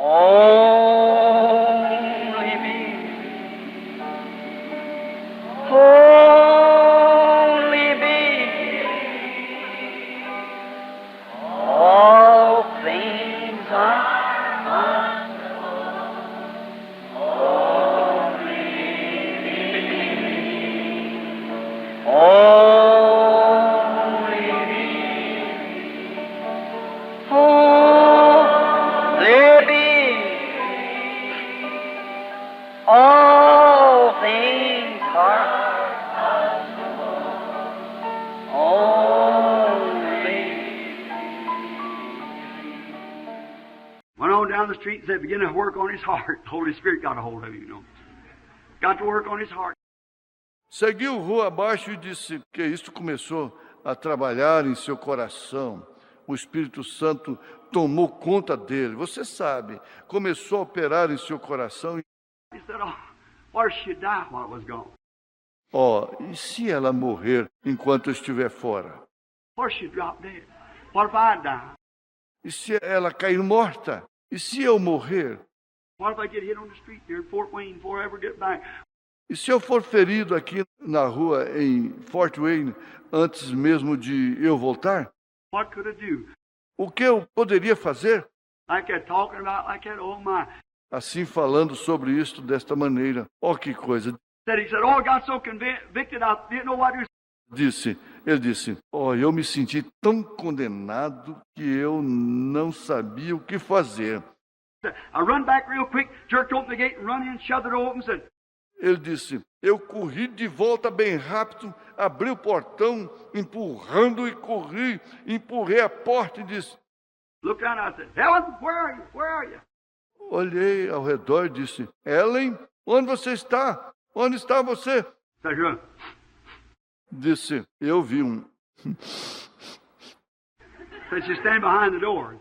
Only me. Only me. All things are only me. Only me. All things are only. Went on down the street and said, begin to work on his heart. The Holy Spirit got a hold of him, you know. Got to work on his heart. Seguiu rua abaixo e disse que isto começou a trabalhar em seu coração. O Espírito Santo tomou conta dele. Você sabe, começou a operar em seu coração. He said, oh, what if she died while it was gone? E se ela morrer enquanto eu estiver fora? What if she dropped dead? What if I die? E se ela cair morta? E se eu morrer? What if I get hit on the street here in Fort Wayne before I ever get back? E se eu for ferido aqui na rua em Fort Wayne antes mesmo de eu voltar? What could I do? O que eu poderia fazer? Like that, talking about like that, oh my. Assim falando sobre isto desta maneira. Que coisa. He said, oh, I got so convicted I didn't know what to do. Ele disse, eu me senti tão condenado que eu não sabia o que fazer. I run back real quick, jerked open the gate and run in, shoved it open and said, ele disse, eu corri de volta bem rápido, abri o portão, empurrando e corri, empurrei a porta e disse, look down, I said, Helen, where are you? Where are you? Olhei ao redor e disse, Ellen, onde você está? Onde está você? Said, disse, eu vi um. Said, she's standing behind the door.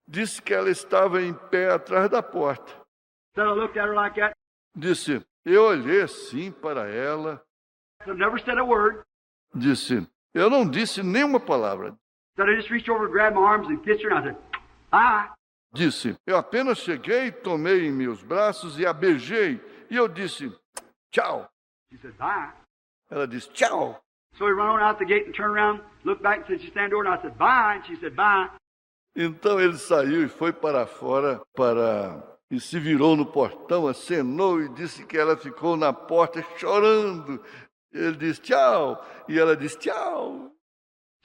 Disse que ela estava em pé atrás da porta. Said, I looked at her like that. Disse, eu olhei assim para ela. Said, never said a word. Disse, eu não disse nenhuma palavra. Said, I just reached over, grabbed my arms and kissed her and I said, bye. Disse, eu apenas cheguei, tomei em meus braços e a beijei. E eu disse, tchau. She said, bye. Ela disse, tchau. So he ran on out the gate and turned around, looked back and said, she's standing door. And I said, bye. And she said, bye. Então ele saiu e foi para fora e se virou no portão, acenou e disse que ela ficou na porta chorando. Ele disse tchau e ela disse tchau.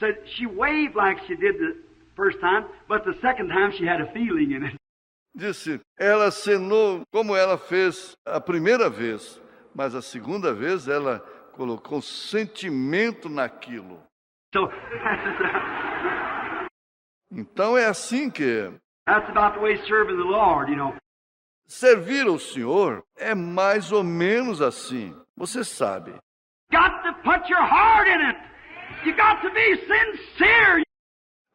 Said she waved like she did the first time, but the second time she had a feeling in it. Disse, ela acenou como ela fez a primeira vez, mas a segunda vez ela colocou sentimento naquilo. So então é assim que that's about the way serving the Lord, you know. Servir ao Senhor é mais ou menos assim. Você sabe. Got to put your heart in it. You got to be sincere.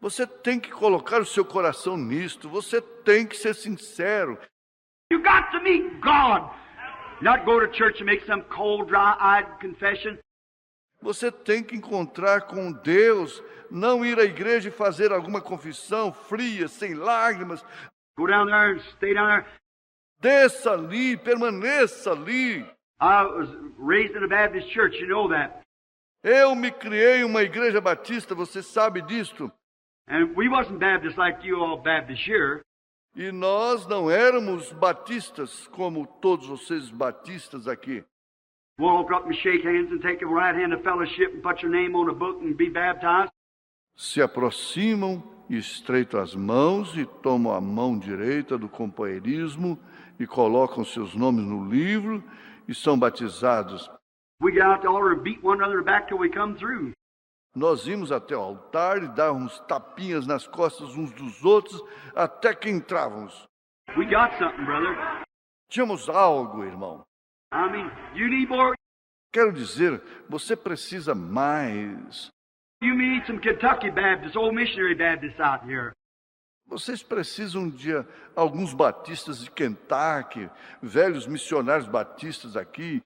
Você tem que colocar o seu coração nisto. Você tem que ser sincero. You got to meet God. Not go to church and make some cold, dry-eyed confession. Você tem que encontrar com Deus, não ir à igreja e fazer alguma confissão fria, sem lágrimas. Go down there and stay down there. Desça ali, permaneça ali. I was raised in a Baptist church, you know that. Eu me criei em uma igreja batista, você sabe disto. And we wasn't Baptist like you all Baptists here. E nós não éramos batistas como todos vocês batistas aqui. Walk up and shake hands and take the right hand of fellowship and put your name on a book and be baptized. Se aproximam e estreitam as mãos e tomam a mão direita do companheirismo e colocam seus nomes no livro e são batizados. We get out the altar and beat one another back till we come through. Nós íamos até o altar e dávamos tapinhas nas costas uns dos outros até que entrávamos. We got something, brother. Tínhamos algo, irmão. I mean, you need more. Quero dizer, você precisa mais. You need some Kentucky Baptists, old missionary Baptists out here. Vocês precisam de alguns batistas de Kentucky, velhos missionários batistas aqui.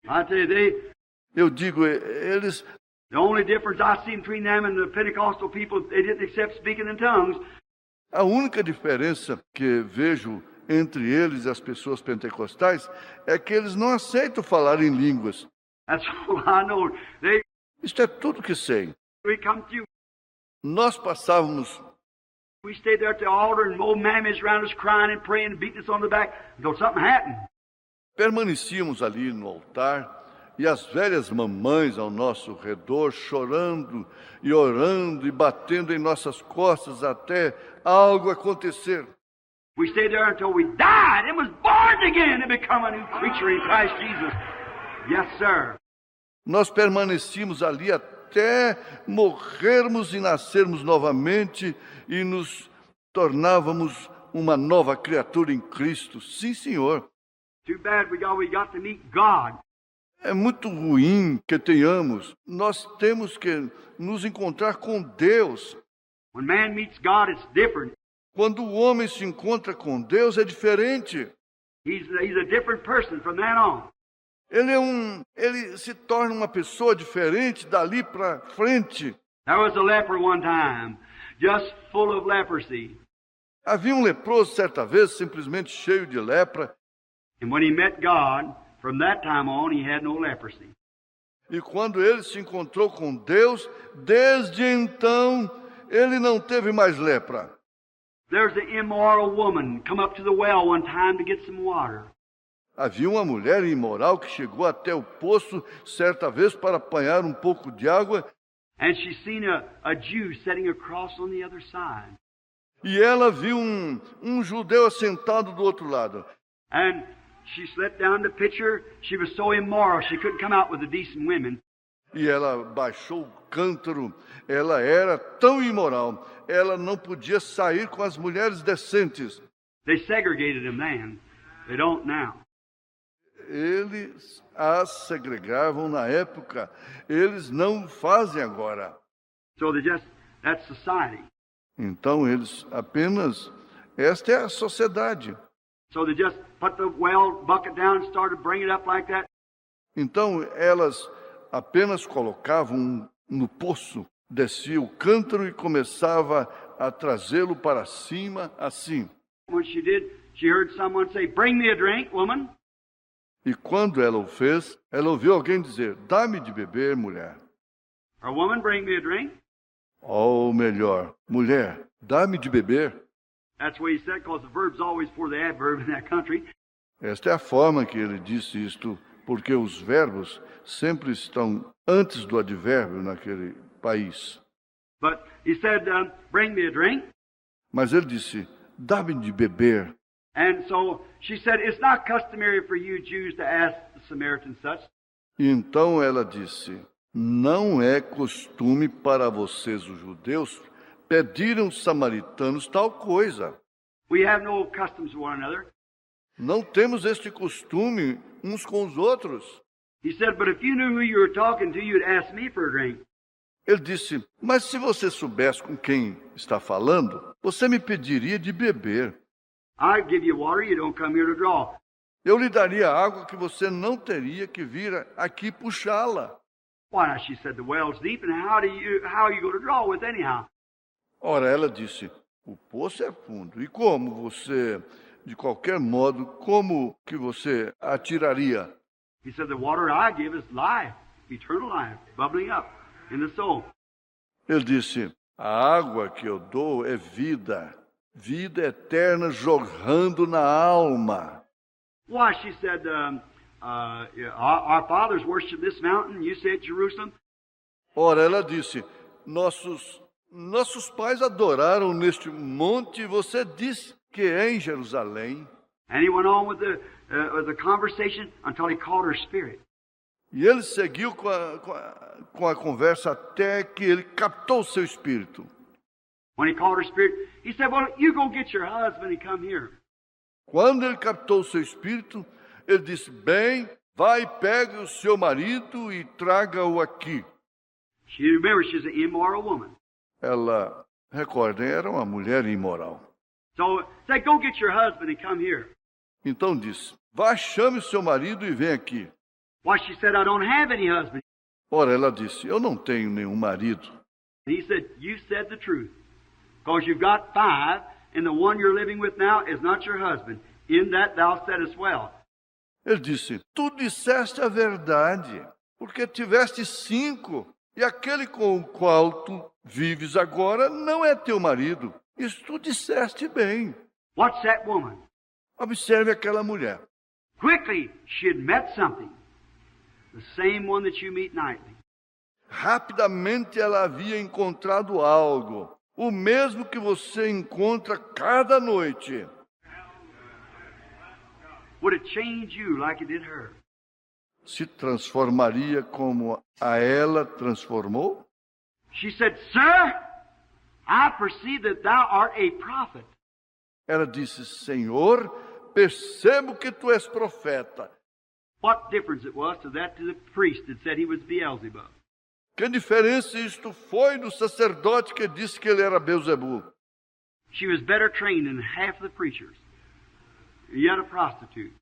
I tell you, Eu digo, eles... the only difference I see between them and the Pentecostal people, they didn't accept speaking in tongues. A única diferença que vejo entre eles e as pessoas pentecostais é que eles não aceitam falar em línguas. That's all I know. Isto é tudo que sei. We come through. Nós passávamos, We stayed there at the altar and old mammies around us crying and praying and beating us on the back until something happened. permanecíamos ali no altar e as velhas mamães ao nosso redor chorando e orando e batendo em nossas costas até algo acontecer. We stayed there until we died and was born again to become a new creature in Christ Jesus. Yes, sir. Nós permanecíamos ali até morrermos e nascermos novamente e nos tornávamos uma nova criatura em Cristo. Sim, Senhor. Too bad we got to meet God. É muito ruim que tenhamos. Nós temos que nos encontrar com Deus. When man meets God, it's different. Quando o homem se encontra com Deus, é diferente. He's a different person from then on. Ele se torna uma pessoa diferente dali para frente. There was a leper one time, just full of leprosy. Havia um leproso certa vez, simplesmente cheio de lepra. And when he met God, from that time on, he had no leprosy. E quando ele se encontrou com Deus, desde então, ele não teve mais lepra. There's an immoral woman come up to the well one time to get some water. Havia uma mulher imoral que chegou até o poço certa vez para apanhar um pouco de água. And she seen a Jew sitting across on the other side. E ela viu um judeu assentado do outro lado. And she slipped down the pitcher. She was so immoral, she couldn't come out with the decent women. E ela baixou o cântaro. Ela era tão imoral. Ela não podia sair com as mulheres decentes. They segregated them then. They don't now. Eles as segregavam na época. Eles não fazem agora. So that's society. Então eles apenas... Esta é a sociedade. So they just put the well bucket down and started bringing it up like that. Então elas apenas colocavam no poço, descia o cântaro e começava a trazê-lo para cima assim. When she did, she heard someone say, "Bring me a drink, woman." E quando ela o fez, ela ouviu alguém dizer, dá-me de beber, mulher. Or, "Woman, bring me a drink." Ou melhor, mulher, dá-me de beber. That's what he said, because the verb's always before the adverb in that country. Esta é a forma que ele disse isto, porque os verbos sempre estão antes do advérbio naquele país. But he said, "Bring me a drink." Mas ele disse, dá-me de beber. And so she said, "It's not customary for you Jews to ask the Samaritans such." E então ela disse, não é costume para vocês, os judeus, pedirem aos samaritanos tal coisa. We have no customs with one another. Não temos este costume uns com os outros. He said, "But if you knew who you were talking to, you'd ask me for a drink." Ele disse, mas se você soubesse com quem está falando, você me pediria de beber. I'd give you water, you don't come here to draw. Eu lhe daria água que você não teria que vir aqui puxá-la. Why not? She said, "The well's deep, and how are you going to draw with anyhow?" Ora, ela disse, o poço é fundo. E como você, de qualquer modo, como que você atiraria? He said, "The water I give is life, eternal life, bubbling up in the soul." Ele disse, a água que eu dou é vida, vida eterna jorrando na alma. Why? She said, our fathers worshipped this mountain, you say at Jerusalem. Ora, ela disse, nossos pais adoraram neste monte e você diz que é em Jerusalém. And he went on with the conversation until he called her spirit. E ele seguiu com a conversa até que ele captou o seu espírito. When he called her spirit, he said, "Well, you go get your husband and come here." Quando ele captou o seu espírito, ele disse, bem, vai, pegue o seu marido e traga-o aqui. Remember, she's an immoral woman. Ela, recordem, era uma mulher imoral. So, said, "Go get your husband and come here." Então disse, vá, chame o seu marido e vem aqui. Why? She said, "I don't have any husband." Ora, ela disse, eu não tenho nenhum marido. And he said, "You said the truth. Because you've got 5, and the one you're living with now is not your husband. In that thou saidest well. Ele disse: tu disseste a verdade, porque tiveste 5, e aquele com o qual tu vives agora não é teu marido. Isso tu disseste bem. Watch that woman. Observe aquela mulher. Quickly, she had met something. The same one that you meet nightly. Rapidamente ela havia encontrado algo, o mesmo que você encontra cada noite. Would it change you like it did her? Se transformaria como a ela transformou? She said, Sir, I perceive that thou art a prophet. Ela disse: Senhor, percebo que tu és profeta. What difference it was to the priest that said he was Beelzebub? Que diferença isto foi do sacerdote que disse que ele era Beelzebub? She was better trained than half the preachers, yet a prostitute.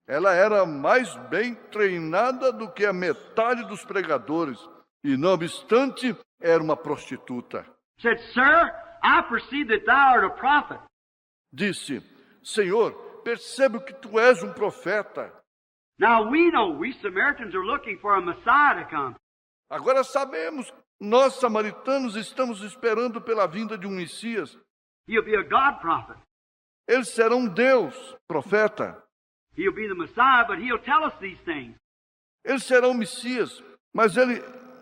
Ela era mais bem treinada do que a metade dos pregadores, e não obstante, era uma prostituta. Said, Sir, I perceive that thou art a prophet. Disse: Senhor, percebo que tu és um profeta. Now we know, we Samaritans are looking for a Messiah to come. Agora sabemos, nós samaritanos estamos esperando pela vinda de um Messias. He'll be a God prophet. Ele será um Deus, profeta. He'll be the Messiah, but he'll tell us these things. Ele será um Messias, mas ele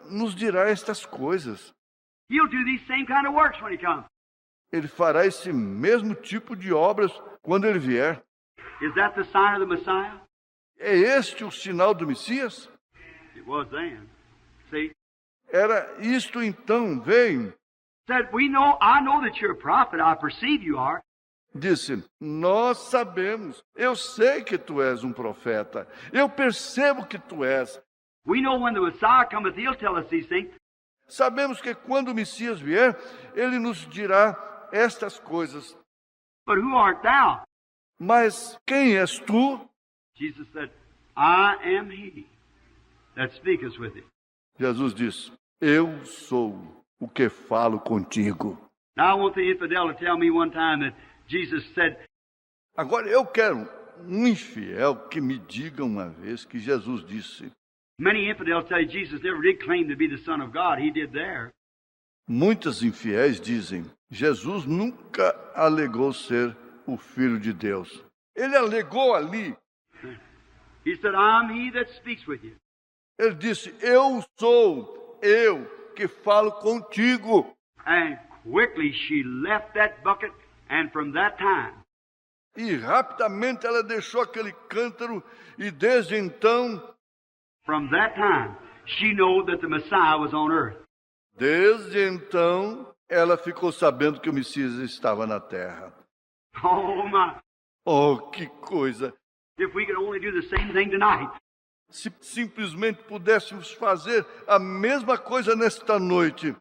nos dirá estas coisas. He'll do these same kind of works when he comes. Ele fará esse mesmo tipo de obras quando ele vier. Is that the sign of the Messiah? É este o sinal do Messias? It was then. See? Era isto então, veio. Said, I know that you're a prophet, I perceive you are. Disse: nós sabemos, eu sei que tu és um profeta, eu percebo que tu és. We know when the Messiah cometh, he'll tell us these things. Sabemos que quando o Messias vier, ele nos dirá estas coisas. But who art thou? Mas quem és tu? Jesus said, I am he that speaketh with thee. Jesus disse: eu sou o que falo contigo. Now I want the infidel to tell me one time that Jesus said, agora eu quero um infiel que me diga uma vez que Jesus disse. Many infidels say Jesus never did claim to be the Son of God. He did there. Muitos infiéis dizem: Jesus nunca alegou ser o Filho de Deus. Ele alegou ali. He said, I'm he that speaks with you. Ele disse: eu sou eu que falo contigo. And quickly she left that bucket, and from that time, e rapidamente ela deixou aquele cântaro, e desde então, from that time, she knew that the Messiah was on earth. Desde então, ela ficou sabendo que o Messias estava na terra. Oh my! Oh, que coisa! If we could only do the same thing tonight. Se simplesmente pudéssemos fazer a mesma coisa nesta noite.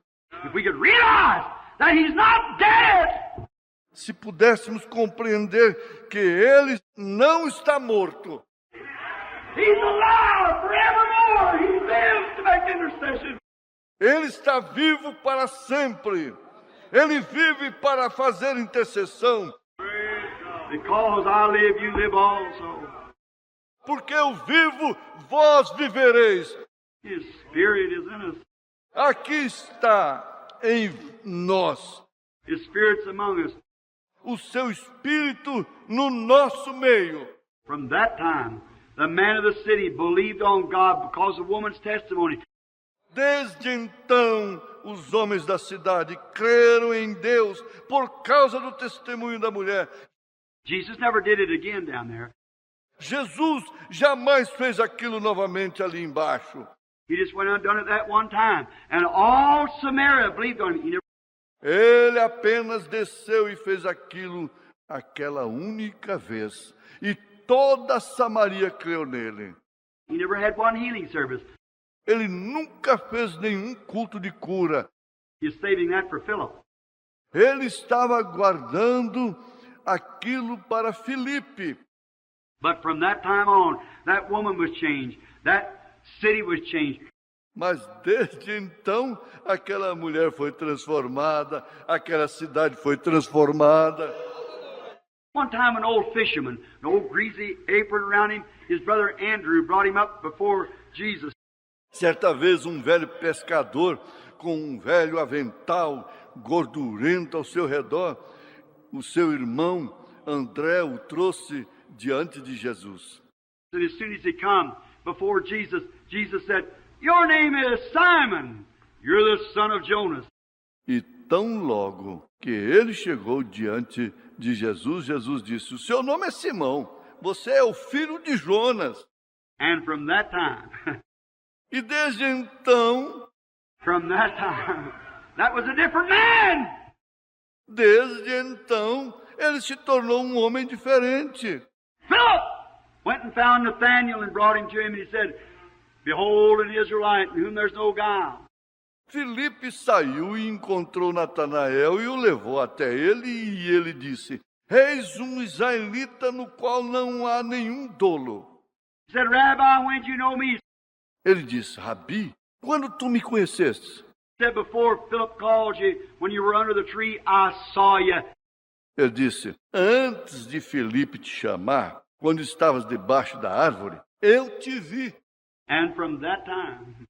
If we could realize that he's not dead. Se pudéssemos compreender que ele não está morto. He's alive forevermore. He lives to make intercession. Ele está vivo para sempre. Ele vive para fazer intercessão. Because I live, you live also. Porque eu vivo, vós vivereis. His Spirit is in us. Aqui está em nós. His Spirit's among us. O seu Espírito no nosso meio. From that time, the man of the city believed on God because of the woman's testimony. Desde então, os homens da cidade creram em Deus por causa do testemunho da mulher. Jesus never did it again down there. Jesus jamais fez aquilo novamente ali embaixo. He just went and done it that one time. And all Samaria believed on him. Ele apenas desceu e fez aquilo aquela única vez. E toda Samaria creu nele. He never had one healing service. Ele nunca fez nenhum culto de cura. He's saving that for Philip. Ele estava guardando aquilo para Filipe. But from that time on, that woman was changed. That city was changed. Mas desde então, aquela mulher foi transformada, aquela cidade foi transformada. One time an old fisherman, an old greasy apron around him, his brother Andrew brought him up before Jesus. Certa vez um velho pescador com um velho avental gordurento ao seu redor, o seu irmão André o trouxe diante de Jesus. And as soon as he come before Jesus, Jesus said, "Your name is Simon. You're the son of Jonas." E tão logo que ele chegou diante de Jesus, Jesus disse, o seu nome é Simão, você é o filho de Jonas. And from that time, E desde então, that was a different man. ele se tornou um homem diferente. Philip went and found Nathanael and brought him to him, and he said, "Behold an Israelite in whom there's no guile." Filipe saiu e encontrou Natanael e o levou até ele, e ele disse, eis um israelita no qual não há nenhum dolo. He said, "Rabbi, when did you know me?" Ele disse, Rabi, quando tu me conheceste? He said, "Before Philip called you, when you were under the tree, I saw you." Ele disse, antes de Filipe te chamar, quando estavas debaixo da árvore, eu te vi. And from that time,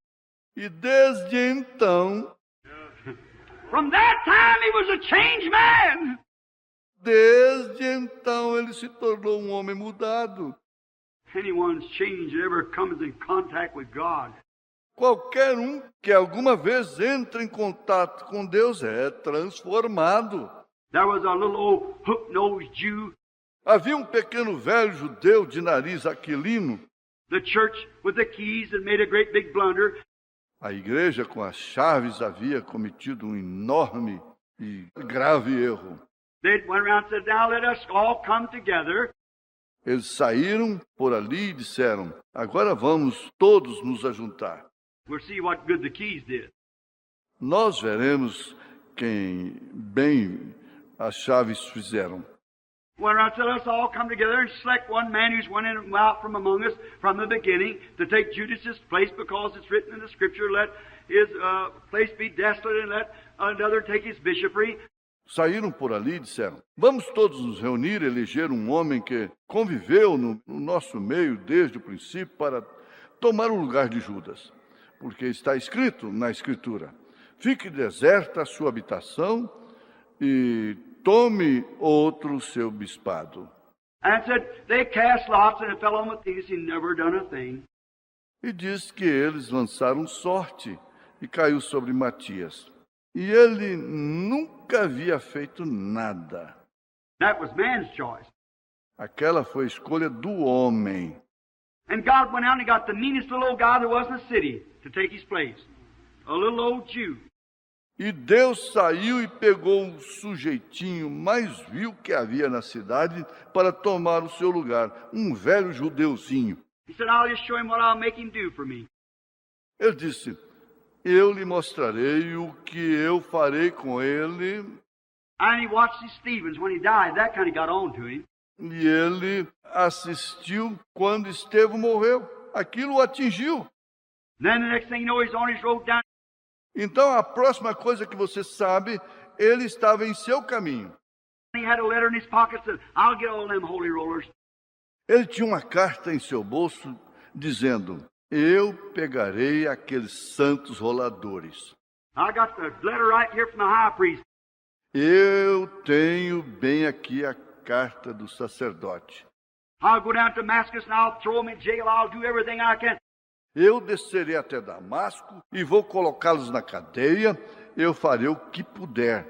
E desde então, he was a changed man. ele se tornou um homem mudado. Anyone's changed that ever comes in contact with God. Qualquer um que alguma vez entra em contato com Deus é transformado. There was a little old hook-nosed Jew. Havia um pequeno velho judeu de nariz aquilino. The church with the keys had made a great big blunder. A igreja com as chaves havia cometido um enorme e grave erro. They went around and said, "Now let us all come together." Eles saíram por ali e disseram, agora vamos todos nos ajuntar. We'll see what good the keys did. Nós veremos quem bem as chaves fizeram. Went around and said, "Let's all come together and select one man who's went in and out from among us from the beginning to take Judas's place, because it's written in the Scripture, let his place be desolate and let another take his bishopric." Saíram por ali e disseram, vamos todos nos reunir, eleger um homem que conviveu no nosso meio desde o princípio para tomar o lugar de Judas. Porque está escrito na Escritura, fique deserta a sua habitação e tome outro seu bispado. And said, they cast lots and it fell on Matthias, he never done a thing. E diz que eles lançaram sorte e caiu sobre Matias. E ele nunca havia feito nada. That was man's choice. Aquela foi a escolha do homem. And God went out and got the meanest little old guy there was in the city to take his place. A little old Jew. E Deus saiu e pegou um sujeitinho mais vil que havia na cidade para tomar o seu lugar, um velho judeuzinho. He said, "I'll just show him what I'll make him do for me." Ele disse, eu lhe mostrarei o que eu farei com ele. And he watched Stephen when he died. That kind of got on to him. E ele assistiu quando Estevão morreu. Aquilo o atingiu. Then the next thing you know, he's on his road down. Então, a próxima coisa que você sabe, ele estava em seu caminho. He had a letter in his pocket that said, "I'll get all them holy rollers." Ele tinha uma carta em seu bolso dizendo, eu pegarei aqueles santos roladores. I got the letter right here from the high priest. Eu tenho bem aqui a carta do sacerdote. I'll go down to Damascus and I'll throw him in jail. I'll do everything I can. Eu descerei até Damasco e vou colocá-los na cadeia. Eu farei o que puder.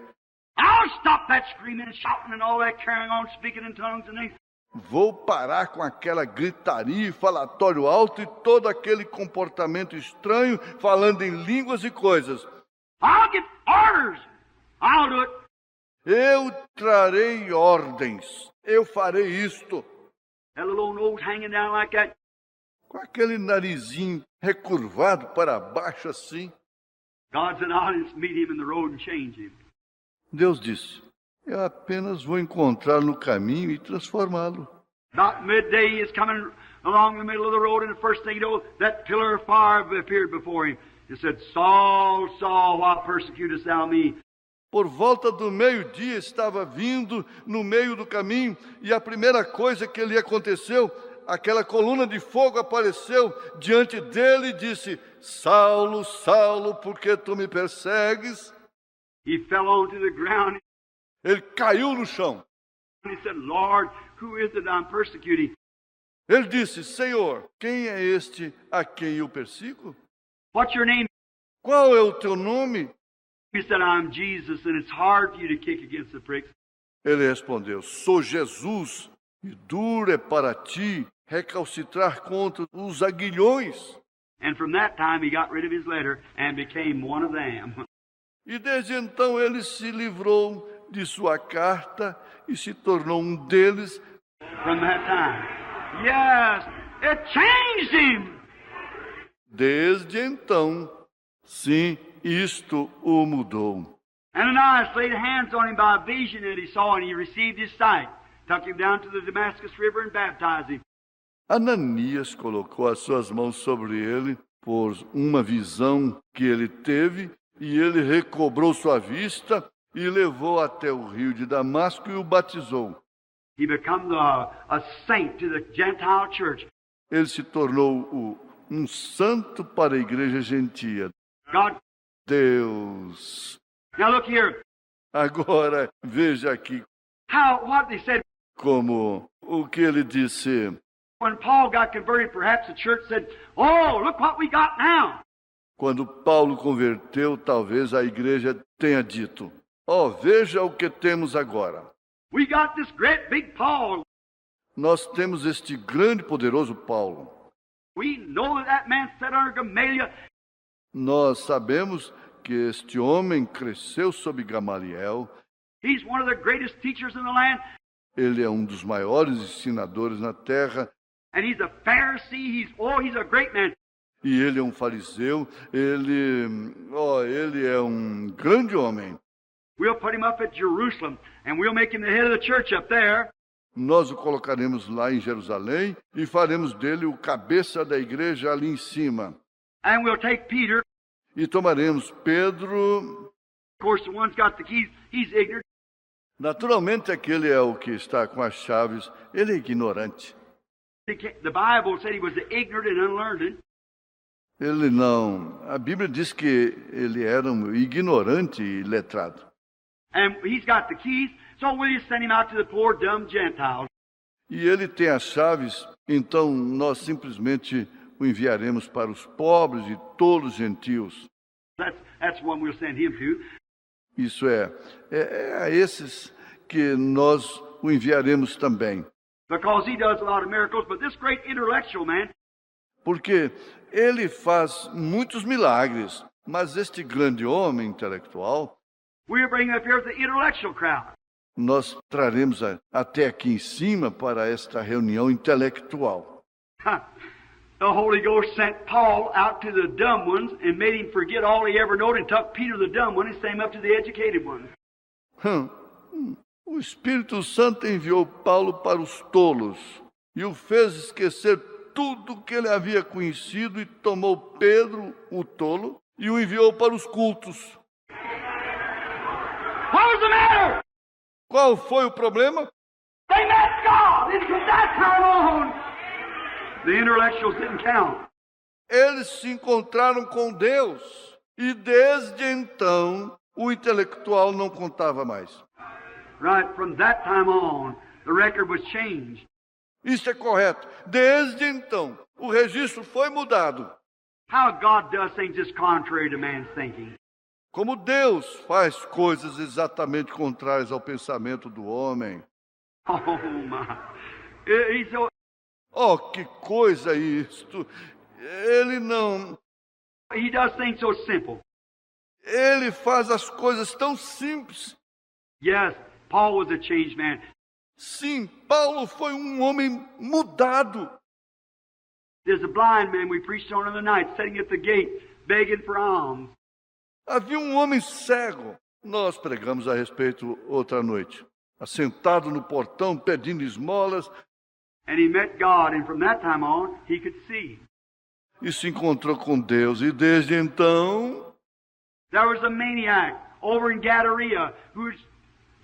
I'll stop that screaming and shouting and all that carrying on, speaking in tongues and things. Vou parar com aquela gritaria e falatório alto e todo aquele comportamento estranho, falando em línguas e coisas. I'll get orders. I'll do it. Eu trarei ordens. Eu farei isto. That little old nose hanging down like that. Com aquele narizinho recurvado para baixo assim. God said, "I'll just meet him in the road and change him." Deus disse, eu apenas vou encontrá-lo no caminho e transformá-lo. About midday, he is coming along the middle of the road, and the first thing you know, that pillar of fire appeared before him. It said, "Saul, Saul, why persecutest thou me?" Por volta do meio-dia estava vindo no meio do caminho e a primeira coisa que lhe aconteceu, aquela coluna de fogo apareceu diante dele e disse: Saulo, Saulo, por que tu me persegues? He fell onto the ground Ele caiu no chão. and he said, Lord, who is it I'm persecuting? Ele disse: Senhor, quem é este a quem eu persigo? What's your name? Qual é o teu nome? He said, I'm Jesus, and it's hard for you to kick against the pricks. Ele respondeu: Sou Jesus, e duro é para ti recalcitrar contra os aguilhões. And from that time, he got rid of his letter and became one of them. E desde então ele se livrou de sua carta e se tornou um deles. From that time. Yes, it changed him. Desde então, sim, isto o mudou. Ananias laid hands on him by a vision that he saw, and he received his sight. Took him down to the Damascus River and baptized him. Ananias colocou as suas mãos sobre ele por uma visão que ele teve, e ele recobrou sua vista e levou até o rio de Damasco e o batizou. He became a saint to the Gentile church. Ele se tornou um santo para a igreja gentia. God, Deus. now look here. Agora veja aqui What they said como o que ele disse. when Paul got converted, perhaps the church said, "Oh, look what we got now." Quando Paulo converteu, talvez a igreja tenha dito: veja o que temos agora. We got this great big Paul. Nós temos este grande e poderoso Paulo. We know that man sat under Gamaliel. Nós sabemos que este homem cresceu sob Gamaliel. He's one of the greatest teachers in the land. Ele é um dos maiores ensinadores na terra. And he's a Pharisee. He's a great man. E ele é um fariseu. Ele é um grande homem. We'll put him up at Jerusalem, and we'll make him the head of the church up there. Nós o colocaremos lá em Jerusalém e faremos dele o cabeça da igreja ali em cima. And we'll take Peter. E tomaremos Pedro. Of course, the one's got the keys. He's ignorant. Naturalmente, aquele é o que está com as chaves. Ele é ignorante. The Bible said he was ignorant and unlearned. Ele não. A Bíblia diz que ele era um ignorante e letrado. And he's got the keys, so we'll just send him out to the poor, dumb Gentiles. E ele tem as chaves, então nós simplesmente o enviaremos para os pobres e tolos gentios. That's one we'll send him to. Isso é a esses que nós o enviaremos também. Because he does a lot of miracles, but this great intellectual man, Porque ele faz muitos milagres, mas este grande homem intelectual, we'll bring him up here with the intellectual crowd. nós traremos até aqui em cima para esta reunião intelectual. The Holy Ghost sent Paul out to the dumb ones and made him forget all he ever known and took Peter the dumb one and sent him up to the educated ones. O Espírito Santo enviou Paulo para os tolos e o fez esquecer tudo o que ele havia conhecido e tomou Pedro, o tolo, e o enviou para os cultos. What was the matter? Qual foi o problema? They met God, and from that time on, the intellectuals didn't count. Eles se encontraram com Deus e desde então o intelectual não contava mais. Right, from that time on, the record was changed. Isso é correto. Desde então, o registro foi mudado. How God does things just contrary to man's thinking. Como Deus faz coisas exatamente contrárias ao pensamento do homem. Oh, my. He's so, Que coisa isto! Ele não... he does things so simple. Ele faz as coisas tão simples. Yes, Paul was a changed man. Sim, Paulo foi um homem mudado. There's a blind man we preached on in the night, sitting at the gate, begging for alms. Havia um homem cego. Nós pregamos a respeito outra noite. Assentado no portão, pedindo esmolas. And he met God, and from that time on, he could see. E se encontrou com Deus. E desde então, There was a maniac over in Gadara who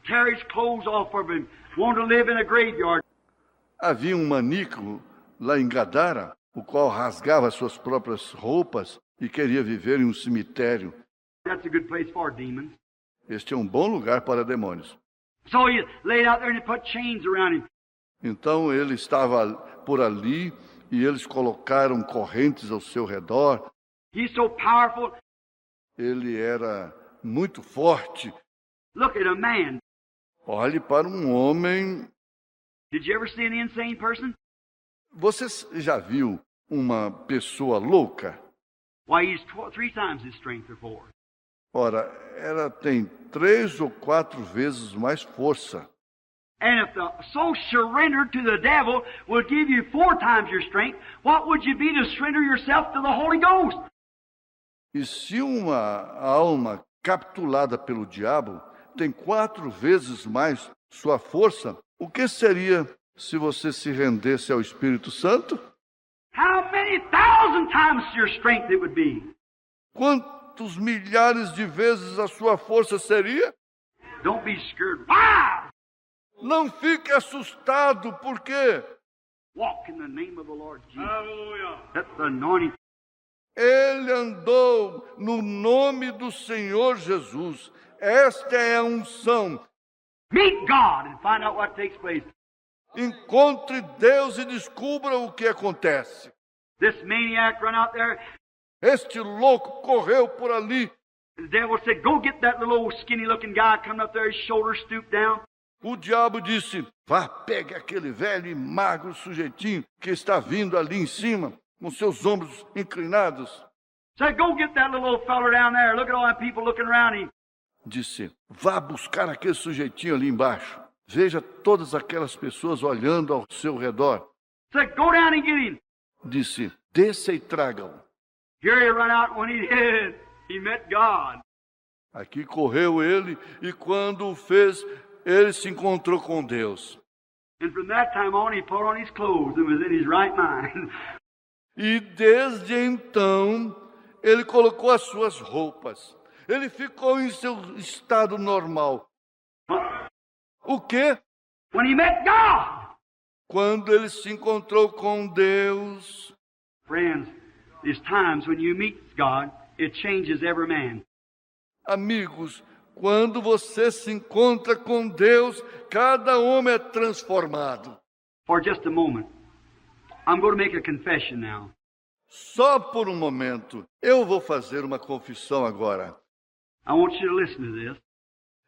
tear his clothes off of him, want to live in a graveyard. Havia um maníaco lá em Gadara, o qual rasgava suas próprias roupas e queria viver em um cemitério. That's a good place for demons. Este é um bom lugar para demônios. So he laid out there and he put chains around him. Então ele estava por ali e eles colocaram correntes ao seu redor. He's so powerful. Ele era muito forte. Look at a man. Olhe para um homem. Did you ever see an insane person? Você já viu uma pessoa louca? Why, he's 3 times his strength or 4. Ora, ela tem 3 ou 4 vezes mais força. And if the so surrendered to the devil will give you 4 times your strength, what would you be to surrender yourself to the Holy Ghost? E se uma alma capturada pelo diabo tem 4 vezes mais sua força, o que seria se você se rendesse ao Espírito Santo? How many thousand times your strength it would be? Quantos milhares de vezes a sua força seria? Don't be scared. Wow! Não fique assustado, porque Walk in the name of the Lord Jesus. Hallelujah. That's the anointing. ele andou no nome do Senhor Jesus. Esta é a unção. Meet God and find out what takes place. Encontre Deus e descubra o que acontece. This maniac run out there. Este louco correu por ali. The devil said, go get that little old skinny looking guy coming up there, his shoulders stooped down. O diabo disse, vá, pegue aquele velho e magro sujeitinho que está vindo ali em cima, com seus ombros inclinados. Said, go get that little old feller down there. Look at all that people looking around him. Disse, vá buscar aquele sujeitinho ali embaixo. Veja todas aquelas pessoas olhando ao seu redor. Said, go down and get him. Disse, desça e traga-o. Here he run out. When he did, he met God. Aqui correu ele, e quando o fez, ele se encontrou com Deus. And from that time on, he put on his clothes and was in his right mind. E desde então, ele colocou as suas roupas. Ele ficou em seu estado normal. O quê? When he met God. Quando ele se encontrou com Deus. Friends, there's times when you meet God, it changes every man. Amigos, quando você se encontra com Deus, cada homem é transformado. For just a moment, I'm going to make a confession now. Só por um momento, eu vou fazer uma confissão agora. I want you to listen to this.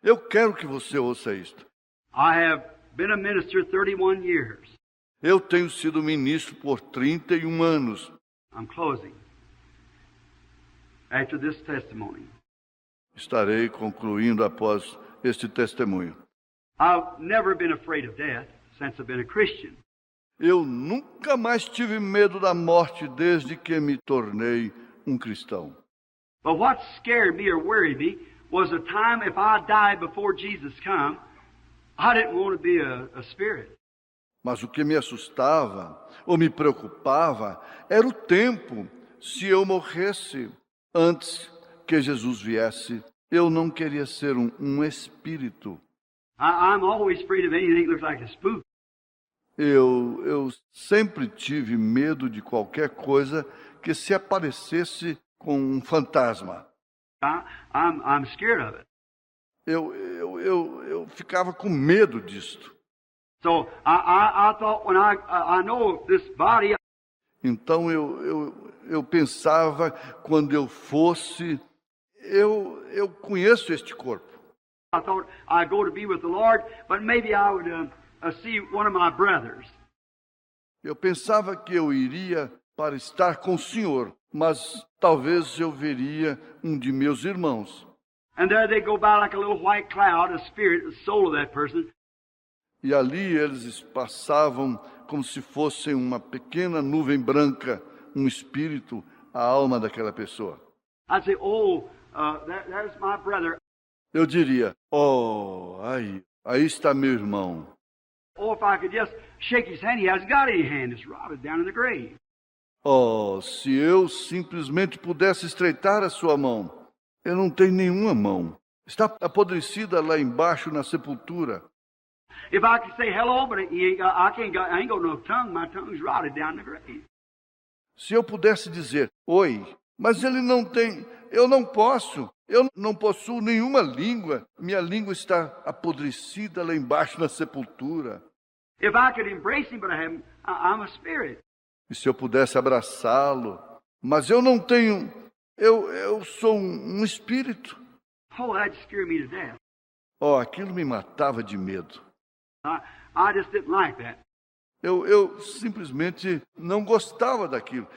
Eu quero que você ouça isto. I have been a minister 31 years. Eu tenho sido ministro por 31 anos. I'm closing. After this testimony. Estarei concluindo após este testemunho. I've never been afraid of death since I've been a Christian. Eu nunca mais tive medo da morte desde que me tornei um cristão. But what scared me or worried me was the time if I died before Jesus come, I didn't want to be a spirit. Mas o que me assustava ou me preocupava era o tempo. Se eu morresse antes que Jesus viesse, eu não queria ser um espírito. I'm always afraid of anything that looks like a spook. Eu sempre tive medo de qualquer coisa que se aparecesse com um fantasma. I'm scared of it. Eu ficava com medo disto. So I thought when I know this body. Então eu pensava, quando eu fosse, eu conheço este corpo. I thought I'd go to be with the Lord, but maybe I would see one of my brothers. Eu pensava que eu iria para estar com o Senhor, mas talvez eu veria um de meus irmãos. And there they go by like a little white cloud, a spirit, the soul of that person. E ali eles passavam como se fossem uma pequena nuvem branca, um espírito, a alma daquela pessoa. I'd say, oh, there's my brother. Eu diria, aí está meu irmão. Oh, if I could just shake his hand, he hasn't got any hand. It's rotted down in the grave. Oh, se eu simplesmente pudesse estreitar a sua mão. Eu não tenho nenhuma mão. Está apodrecida lá embaixo na sepultura. If I could say hello, but I ain't got no tongue. My tongue's rotted down in the grave. Se eu pudesse dizer oi, mas ele não tem, eu não possuo nenhuma língua, minha língua está apodrecida lá embaixo na sepultura. If I could embrace him, but I'm a spirit. E se eu pudesse abraçá-lo, mas eu não tenho, eu sou um espírito. Oh, that'd scare me to death. Oh, aquilo me matava de medo. I just didn't like that. Eu simplesmente não gostava daquilo.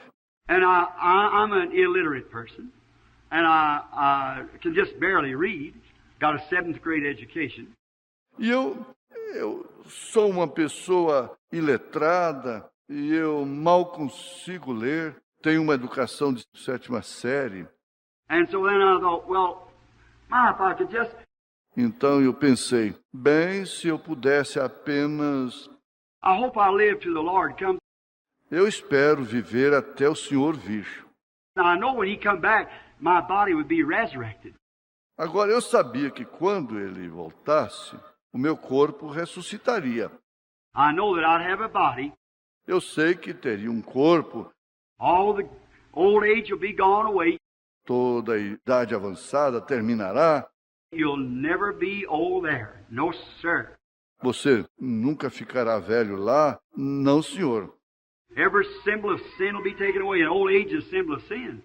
And I'm an illiterate person, and I can just barely read. Got a 7th grade education. E eu sou uma pessoa iletrada e eu mal consigo ler. Tenho uma educação de 7ª série. And so then I thought, well, if I could just... Então eu pensei, bem, se eu pudesse apenas... I hope I live till the Lord comes. Eu espero viver até o Senhor vir. Now I know when He come back, my body would be resurrected. Agora eu sabia que quando Ele voltasse, o meu corpo ressuscitaria. I know that I'd have a body. Eu sei que teria um corpo. All the old age will be gone away. Toda a idade avançada terminará. You'll never be old there. No, sir. Você nunca ficará velho lá? Não, senhor. Every symbol of sin will be taken away. And old age is a symbol of sin.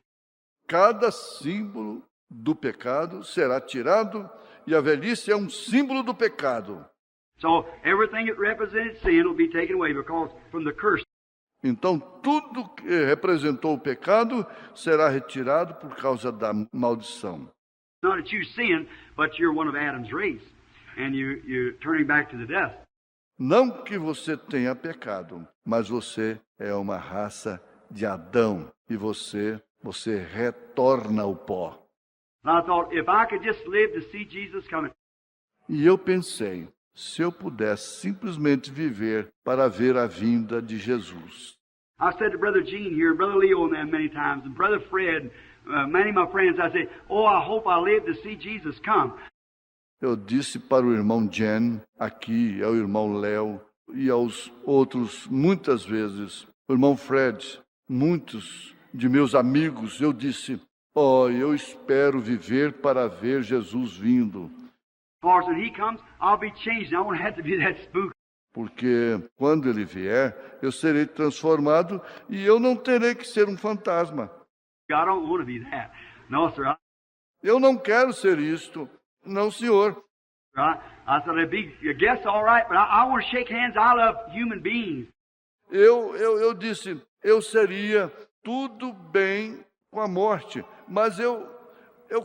Cada símbolo do pecado será tirado e a velhice é um símbolo do pecado. So everything that represented sin will be taken away because from the curse. Então tudo que representou o pecado será retirado por causa da maldição. Not that you sin, but you're one of Adam's race, and you're turning back to the dust. Não que você tenha pecado, mas você é uma raça de Adão e você retorna ao pó. And I thought, if I could just live to see Jesus coming. E eu pensei, se eu pudesse simplesmente viver para ver a vinda de Jesus. I said to Brother Gene here, and Brother Leo and them many times, and Brother Fred, many of my friends, I say, oh, I hope I live to see Jesus come. Eu disse para o irmão Jen, aqui, ao irmão Léo e aos outros muitas vezes, o irmão Fred, muitos de meus amigos, eu disse, oh, eu espero viver para ver Jesus vindo. When he comes, I'll be changed. I won't have to be that spook. Porque quando ele vier, eu serei transformado e eu não terei que ser um fantasma. I don't want to be that. No, sir. Eu não quero ser isto. Não, senhor. I said, I'd be, I guess, all right, but I want to shake hands. I love human beings. Eu disse, eu seria tudo bem com a morte, mas eu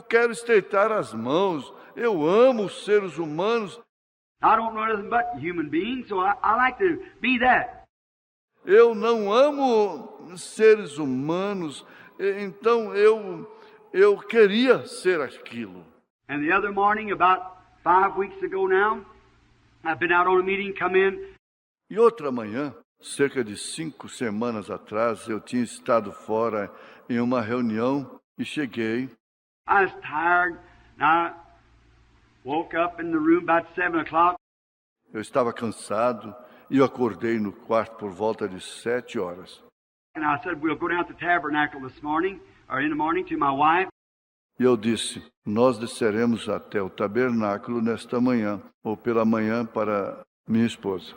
quero estreitar as mãos. Eu amo os seres humanos. I don't know nothing but human beings, so I like to be that. Eu não amo seres humanos, então eu queria ser aquilo. And the other morning, about 5 weeks ago now, I've been out on a meeting, come in. E outra manhã, cerca de 5 semanas atrás, eu tinha estado fora em uma reunião e cheguei. I was tired. Now, woke up in the room about 7 o'clock. Eu estava cansado e eu acordei no quarto por volta de 7 horas. And I said, we'll go down to the tabernacle this morning, or in the morning, to my wife. E eu disse, nós desceremos até o tabernáculo nesta manhã, ou pela manhã para minha esposa.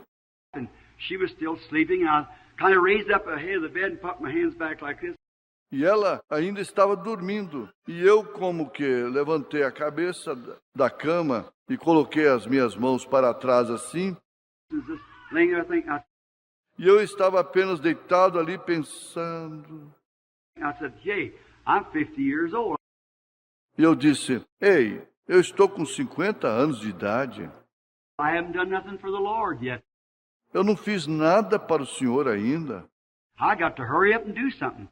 And she was still sleeping, and I kind of raised up ahead of the bed and put my hands back like this. E ela ainda estava dormindo. E eu como que levantei a cabeça da cama e coloquei as minhas mãos para trás assim. E eu estava apenas deitado ali pensando. I said, "Hey, I'm 50 years old." E eu disse, ei, eu estou com 50 anos de idade. I haven't done nothing for the Lord yet. Eu não fiz nada para o Senhor ainda. I got to hurry up and do something.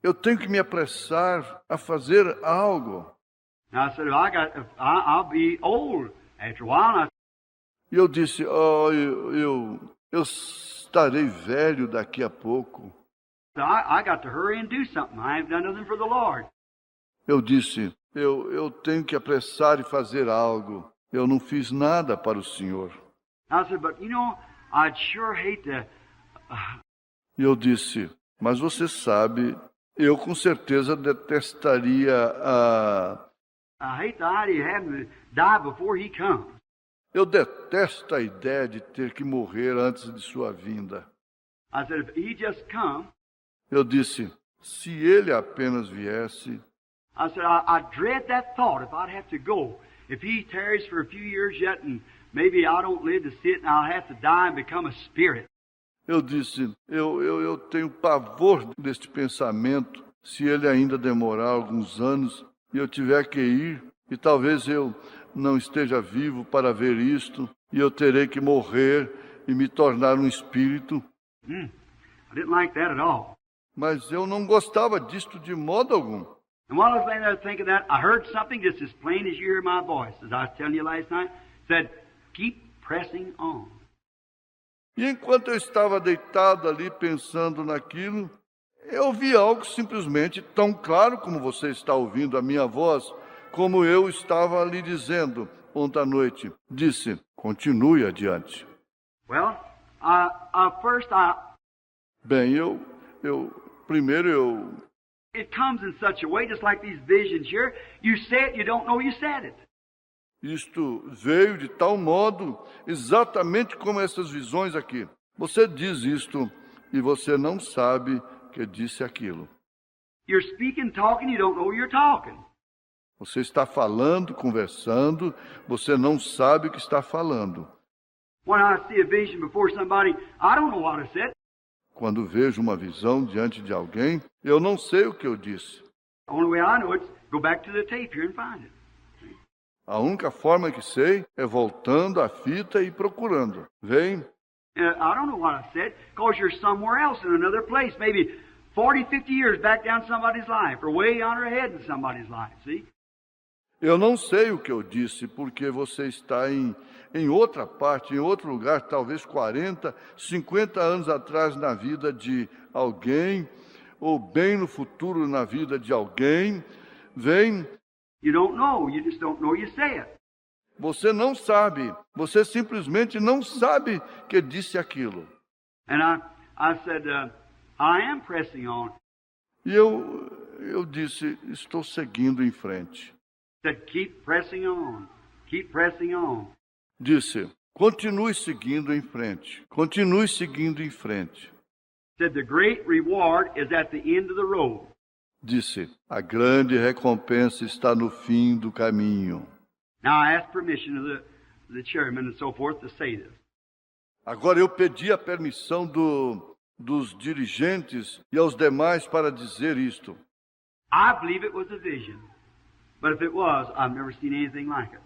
Eu tenho que me apressar a fazer algo. Now I said, I'll be old after a while. E eu disse, eu estarei velho daqui a pouco. So I got to hurry and do something. I haven't done nothing for the Lord. Eu disse, eu tenho que apressar e fazer algo. Eu não fiz nada para o senhor. I said, but you know, I'd sure hate to. E eu disse, mas você sabe, eu com certeza detestaria I hate the idea of having to die before he comes. Eu detesto a ideia de ter que morrer antes de sua vinda. I said, if he just come, Eu disse, se ele apenas viesse, I said, I dread that thought if I'd have to go. If he tarries for a few years yet and maybe I don't live to see it and I'll have to die and become a spirit. eu disse, eu tenho pavor deste pensamento, se ele ainda demorar alguns anos e eu tiver que ir, e talvez eu não esteja vivo para ver isto, e eu terei que morrer e me tornar um espírito. I didn't like that at all. Mas eu não gostava disto de modo algum. And while I was laying there thinking that, I heard something just as plain as you hear my voice, as I was telling you last night, said, keep pressing on. E enquanto eu estava deitado ali pensando naquilo, eu ouvi algo simplesmente tão claro como você está ouvindo a minha voz, como eu estava lhe dizendo ontem à noite. Disse, continue adiante. Well, first, Bem, primeiro it comes in such a way, just like these visions here. You say it, you don't know you said it. Isto veio de tal modo, exatamente como essas visões aqui. Você diz isto e você não sabe que disse aquilo. You're speaking, talking, you don't know you're talking. Você está falando, conversando, você não sabe o que está falando. When I see a vision before somebody, I don't know what I said. Quando vejo uma visão diante de alguém, eu não sei o que eu disse. The only way I know it's go back to the tape here and find it. A única forma que sei é voltando à fita e procurando. Vem? I don't know what I said, because you're somewhere else in another place, maybe 40, 50 years back down somebody's life, or way yonder ahead in somebody's life, see? Eu não sei o que eu disse, porque você está em outra parte, em outro lugar, talvez 40, 50 anos atrás na vida de alguém, ou bem no futuro na vida de alguém. Vem? You don't know, you just don't know you say it. Você não sabe, você simplesmente não sabe que disse aquilo. And I said, I am pressing on. E eu disse, estou seguindo em frente. Said, keep pressing on, keep pressing on. Disse, continue seguindo em frente, continue seguindo em frente. Said, the great reward is at the end of the road. Disse, a grande recompensa está no fim do caminho. Now I asked permission of the chairman and so forth to say this. Agora eu pedi a permissão dos dirigentes e aos demais para dizer isto. I believe it was a vision, but if it was, I've never seen anything like it.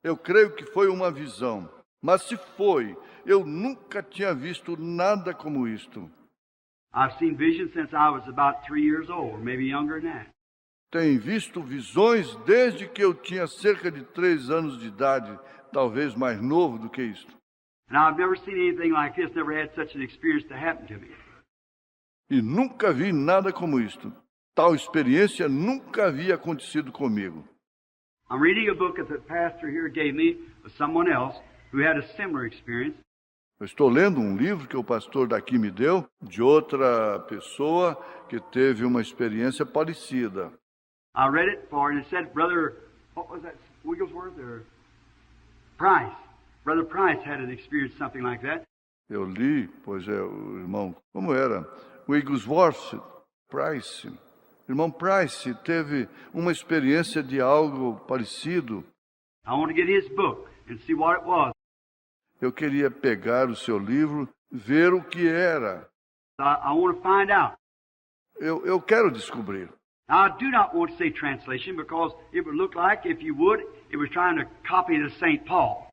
Eu creio que foi uma visão, mas se foi, eu nunca tinha visto nada como isto. I've seen visions since I was about 3 years old, maybe younger than that. Tenho visto visões desde que eu tinha cerca de 3 anos de idade, talvez mais novo do que isto. And I've never seen anything like this, never had such an experience to happen to me. E nunca vi nada como isto. Tal experiência nunca havia acontecido comigo. I'm reading a book that the pastor here gave me with someone else who had a similar experience. Eu estou lendo um livro que o pastor daqui me deu, de outra pessoa que teve uma experiência parecida. I read it for, and it said, what was that, Wigglesworth or Price? Brother Price had an experience something like that. Eu li, pois é, o irmão, como era? Wigglesworth, Price. O irmão Price teve uma experiência de algo parecido. I want to get his book and see what it was. Eu queria pegar o seu livro, ver o que era. I want to find out. Eu quero descobrir. Now, I do not want to say translation because it would look like, if you would, it was trying to copy the St. Paul.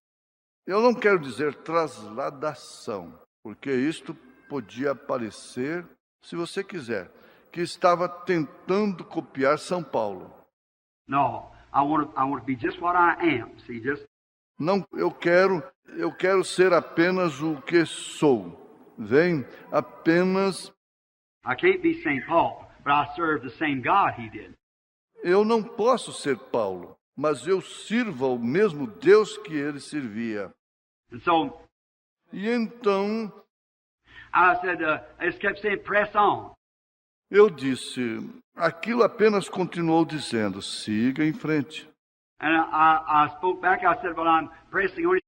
Eu não quero dizer trasladação, porque isto podia parecer, se você quiser, que estava tentando copiar São Paulo. No, I want to be just what I am. See, just. Não, eu quero ser apenas o que sou. Vem, apenas. I can't be St. Paul, but I serve the same God he did. eu não posso ser Paulo, mas eu sirvo ao mesmo Deus que ele servia. And so E então I said, I just kept saying, press on. eu disse, aquilo apenas continuou dizendo, siga em frente. And I spoke back, I said, well, I'm pressing on.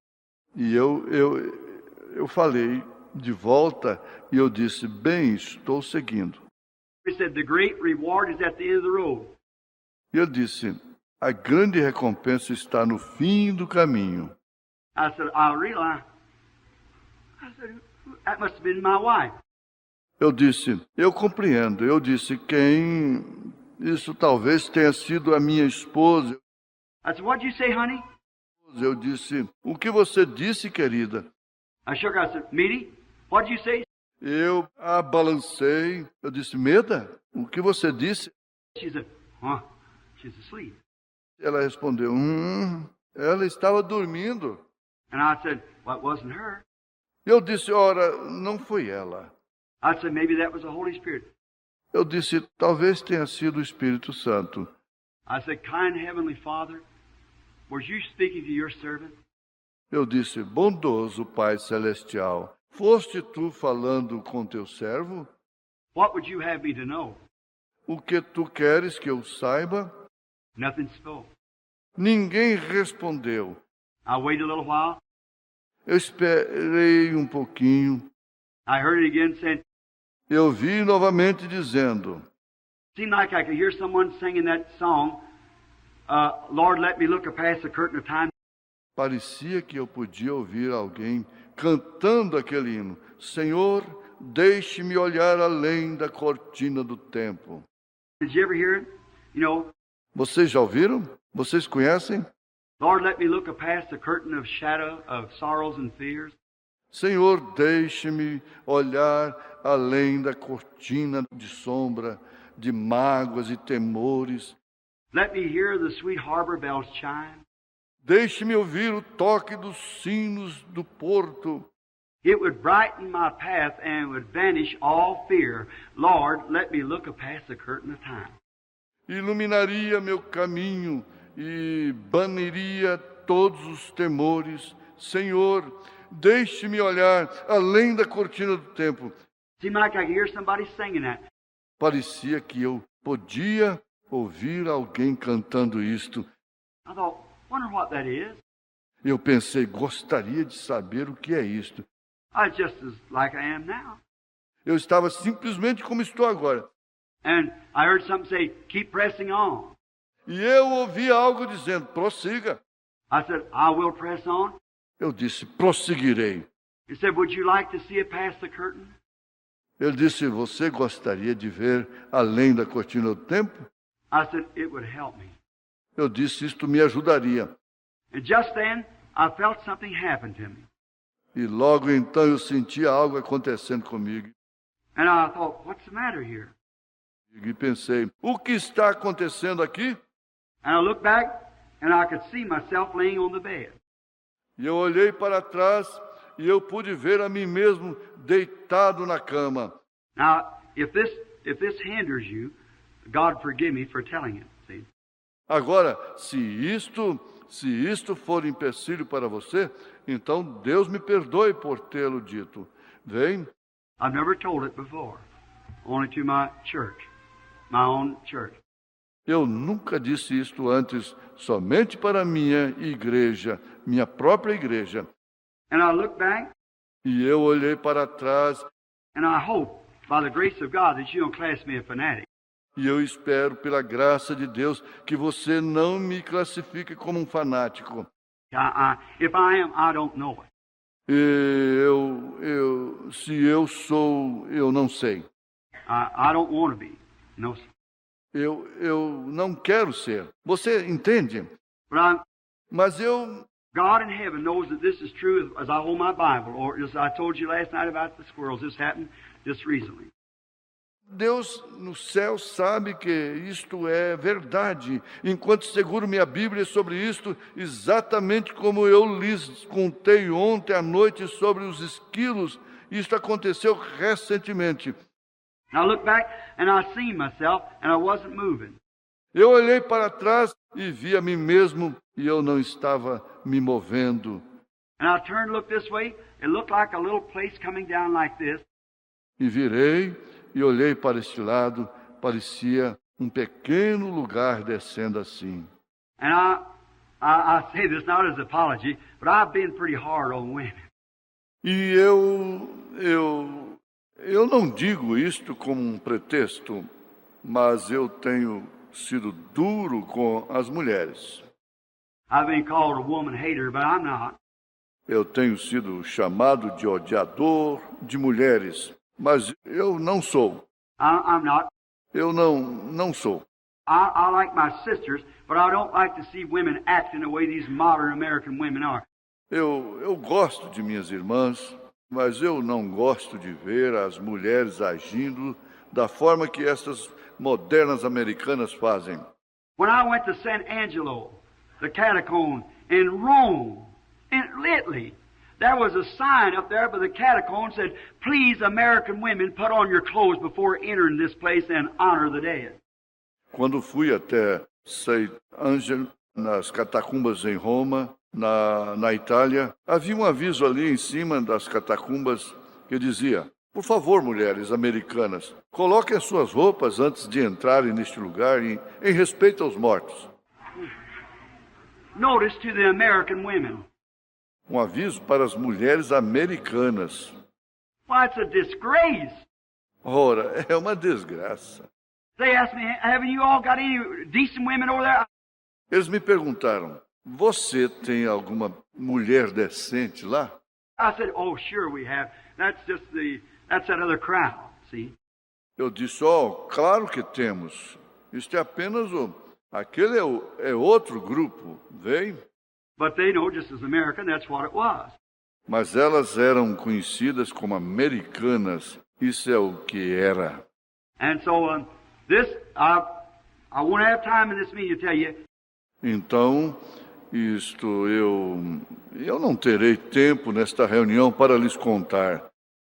E eu falei de volta e eu disse, bem, estou seguindo. He said, the great reward is at the end of the road. E eu disse, a grande recompensa está no fim do caminho. I said, I realized. I said, that must have been my wife. Eu disse, eu compreendo. Eu disse, isso talvez tenha sido a minha esposa. I said, what'd you say, honey? Eu disse, o que você disse, querida? I shook her. I said, Meaty, what'd you say? Eu a balancei. Eu disse, Meda, o que você disse? She said, huh, she's asleep. Ela respondeu, ela estava dormindo. And I said, well, it wasn't her. Eu disse, ora, não foi ela. I said, maybe that was the Holy Spirit. Eu disse, talvez tenha sido o Espírito Santo. I said, kind Heavenly Father, were you speaking to your servant? Eu disse, bondoso Pai Celestial, foste tu falando com teu servo? What would you have me to know? O que tu queres que eu saiba? Nothing spoke. Ninguém respondeu. I waited a little while. Eu esperei um pouquinho. I heard it again saying, Eu vi novamente dizendo, seemed like I could hear someone singing that song, Lord, let me look past the curtain of time. parecia que eu podia ouvir alguém cantando aquele hino. Senhor, deixe-me olhar além da cortina do tempo. Did you ever hear it? You know, Vocês já ouviram? Vocês conhecem? Lord, let me look past the curtain of shadow of sorrows and fears. Senhor, deixe-me olhar além da cortina de sombra, de mágoas e temores. Let me hear the sweet harbor bells chime. Deixe-me ouvir o toque dos sinos do porto. It would brighten my path and would vanish all fear. Lord, let me look past the curtain of time. Iluminaria meu caminho e baniria todos os temores. Senhor, deixe-me olhar além da cortina do tempo. Seemed like I could hear somebody singing that. Parecia que eu podia ouvir alguém cantando isto. I thought, wonder what that is. Eu pensei, gostaria de saber o que é isto. I was just as like I am now. Eu estava simplesmente como estou agora. And I heard something say, keep pressing on. E eu ouvi algo dizendo, prossiga. I said, I will press on. Eu disse, prosseguirei. He said, would you like to see it past the curtain? Ele disse, você gostaria de ver além da cortina do tempo? I said, it would help me. Eu disse, isto me ajudaria. And just then, I felt something happen to me. E logo então eu sentia algo acontecendo comigo. And I thought, what's the matter here? E pensei, o que está acontecendo aqui? And I looked back, and I could see myself laying on the bed. E eu olhei para trás e eu pude ver a mim mesmo deitado na cama. Now, if this hinders you, God forgive me for telling it. See? Agora, se isto for empecilho para você, então Deus me perdoe por tê-lo dito. Vem, I've never told it before, only to my church, my own church. eu nunca disse isto antes, somente para minha igreja, minha própria igreja. And I looked back, E eu olhei para trás and I hope, by the grace of God, that you don't class me a fanatic. e eu espero, pela graça de Deus, que você não me classifique como um fanático. If I am, I don't know it. Se eu sou, eu não sei. I don't want to be. No, sir. Eu não quero ser. Você entende? But Mas God in heaven knows that this is true as I hold my Bible. Or as I told you last night about the squirrels, this happened just recently. Deus no céu sabe que isto é verdade. Enquanto seguro minha Bíblia sobre isto, exatamente como eu lhes contei ontem à noite sobre os esquilos, isto aconteceu recentemente. And I looked back and I seen myself and I wasn't moving. Eu olhei para trás e vi a mim mesmo e eu não estava me movendo. And I turned to look this way. It looked like a little place coming down like this. E virei e olhei para este lado, parecia um pequeno lugar descendo assim. And I say this not as apology, but I've been pretty hard on women. E eu não digo isto como um pretexto, mas eu tenho sido duro com as mulheres. I've been called a woman hater, but I'm not. Eu tenho sido chamado de odiador de mulheres, mas eu não sou. I'm not. Eu não sou. I like my sisters, but I don't like to see women acting the way these modern American women are. Eu gosto de minhas irmãs, mas eu não gosto de ver as mulheres agindo da forma que estas modernas americanas fazem. When I went to San Angelo, the catacomb in Rome, in Italy, there was a sign up there by the catacomb said, "Please, American women, put on your clothes before entering this place and honor the dead." Quando fui até San Angelo, nas catacumbas em Roma, na Itália, havia um aviso ali em cima das catacumbas que dizia: por favor, mulheres americanas, coloquem as suas roupas antes de entrarem neste lugar em respeito aos mortos. Notice to the American women. Um aviso para as mulheres americanas. Why, it's a disgrace. Ora, é uma desgraça. They asked me, haven't you all got any decent women over there? Eles me perguntaram: você tem alguma mulher decente lá? I said, oh, sure we have. That's that other crowd, see? Eu disse: claro que temos. Isto é apenas aquele é outro grupo, vem? But they know, just as American, that's what it was. Mas elas eram conhecidas como americanas. Isso é o que era. And so I won't have time in this meeting to tell you. Então, eu não terei tempo nesta reunião para lhes contar.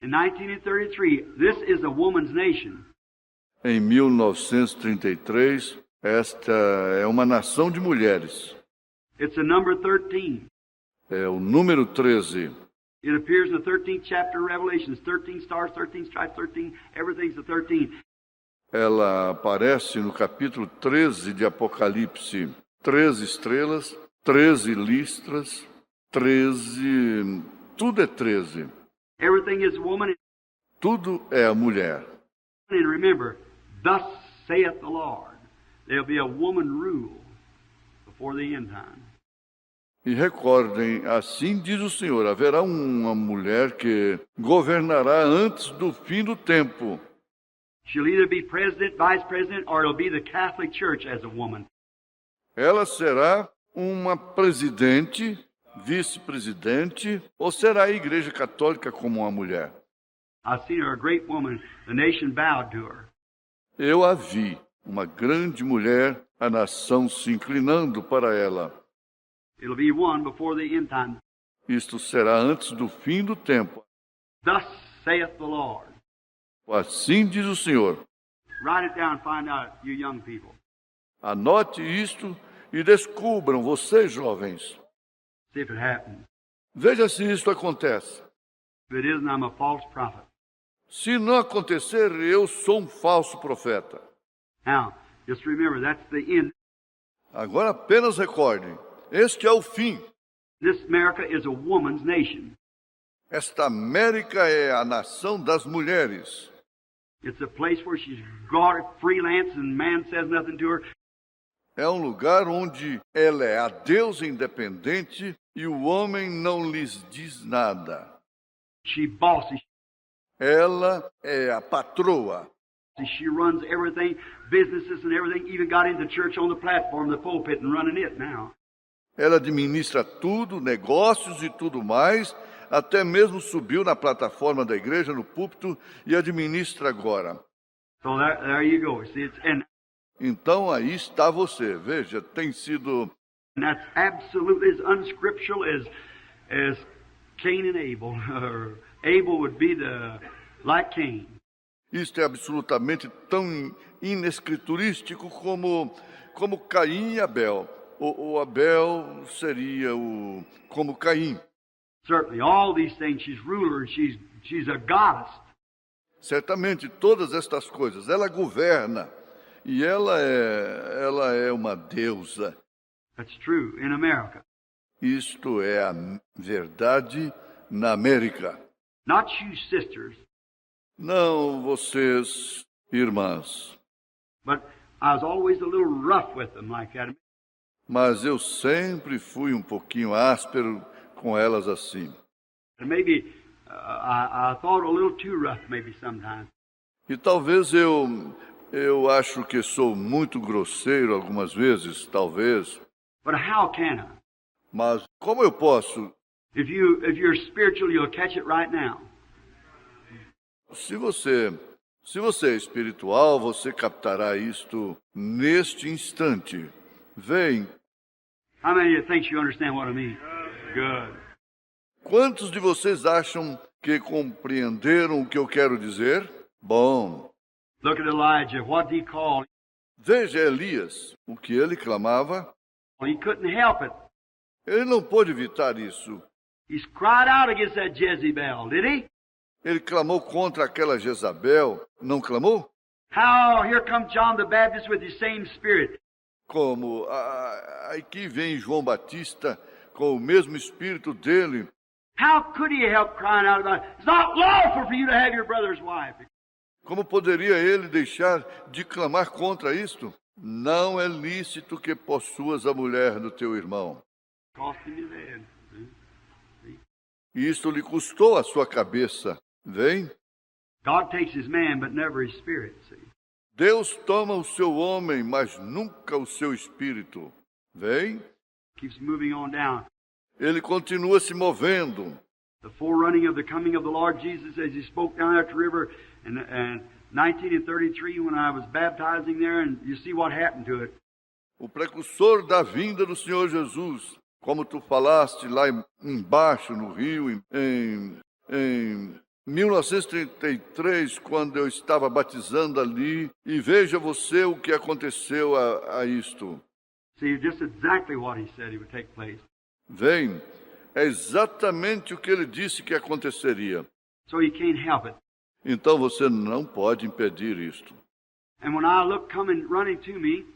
In 1933, this is a woman's nation. Em 1933, esta é uma nação de mulheres. It's the number 13. É o número 13. It appears in the 13th chapter of Revelation. 13 stars, 13 stripes, 13, everything's the 13. Ela aparece no capítulo 13 de Apocalipse. 13 estrelas, 13 listras, 13... Tudo é 13. Everything is woman. Tudo é a mulher. And remember, thus saith the Lord, there'll be a woman rule before the end time. E recordem, assim diz o Senhor, haverá uma mulher que governará antes do fim do tempo. She'll either be president, vice president, or it'll be the Catholic Church as a woman. Ela será uma presidente, vice-presidente, ou será a Igreja Católica como uma mulher? I've seen her, a great woman. The nation bowed to her. Eu a vi, uma grande mulher, a nação se inclinando para ela. It'll be one before the end time. Isto será antes do fim do tempo. Thus saith the Lord. Assim diz o Senhor. Write it down and find out, you young people. Anote isto e descubram, vocês jovens. See if it happens. Veja se isto acontece. If it isn't, I'm a false prophet. Se não acontecer, eu sou um falso profeta. Now, just remember, that's the end. Agora apenas recordem, este é o fim. This America is a woman's nation. Esta América é a nação das mulheres. It's a place where she's got it freelance and man says nothing to her. É um lugar onde ela é a deusa independente e o homem não lhes diz nada. She bosses. Ela é a patroa. She runs everything, businesses and everything, even got into church on the platform, the pulpit, and running it now. Ela administra tudo, negócios e tudo mais, até mesmo subiu na plataforma da igreja, no púlpito, e administra agora. So there you go. See, Então aí está você, veja, tem sido... And that's absolutely as unscriptural as Cain and Abel. Abel would be like Cain. Isto é absolutamente tão inescriturístico como como Caim e Abel. O Abel seria como Caim. Certainly, all these things, she's ruler, and she's a goddess. Certamente, todas estas coisas, ela governa e ela é uma deusa. That's true in America. Isto é a verdade na América. Not you sisters, Não vocês, irmãs, but I was always a little rough with them like that. mas eu sempre fui um pouquinho áspero com elas assim. And maybe I thought a little too rough maybe sometimes. E talvez eu acho que sou muito grosseiro algumas vezes, talvez. But how can I? Mas como eu posso? If you're spiritual, you'll catch it right now. Se você é espiritual, você captará isto neste instante. Vem. How many of you think you understand what I mean? Good. Quantos de vocês acham que compreenderam o que eu quero dizer? Bom. Look at Elijah. What did he call? Veja Elias, o que ele clamava. Well, he couldn't help it. Ele não pôde evitar isso. He's cried out against that Jezebel, did he? Ele clamou contra aquela Jezabel, não clamou? How, here comes John the Baptist with his same spirit. Como aqui vem João Batista com o mesmo espírito dele. How could he help crying out about it? It's not lawful for you to have your brother's wife. Como poderia ele deixar de clamar contra isto? Não é lícito que possuas a mulher do teu irmão. Cost him his head. Isto lhe custou a sua cabeça. Vem? God takes his man, but never his spirit, see. Deus toma o seu homem, mas nunca o seu espírito. Vem? Keeps moving on down. Ele continua se movendo. The forerunning of the coming of the Lord Jesus as he spoke down at the river in 1933 when I was baptizing there, and you see what happened to it. O precursor da vinda do Senhor Jesus, como tu falaste lá embaixo no rio, em 1933, quando eu estava batizando ali, e veja você o que aconteceu a isto. See, just exactly what he said he would take place. Vem, é exatamente o que ele disse que aconteceria. So you can't help it. Então você não pode impedir isto. And when I looked coming running to me,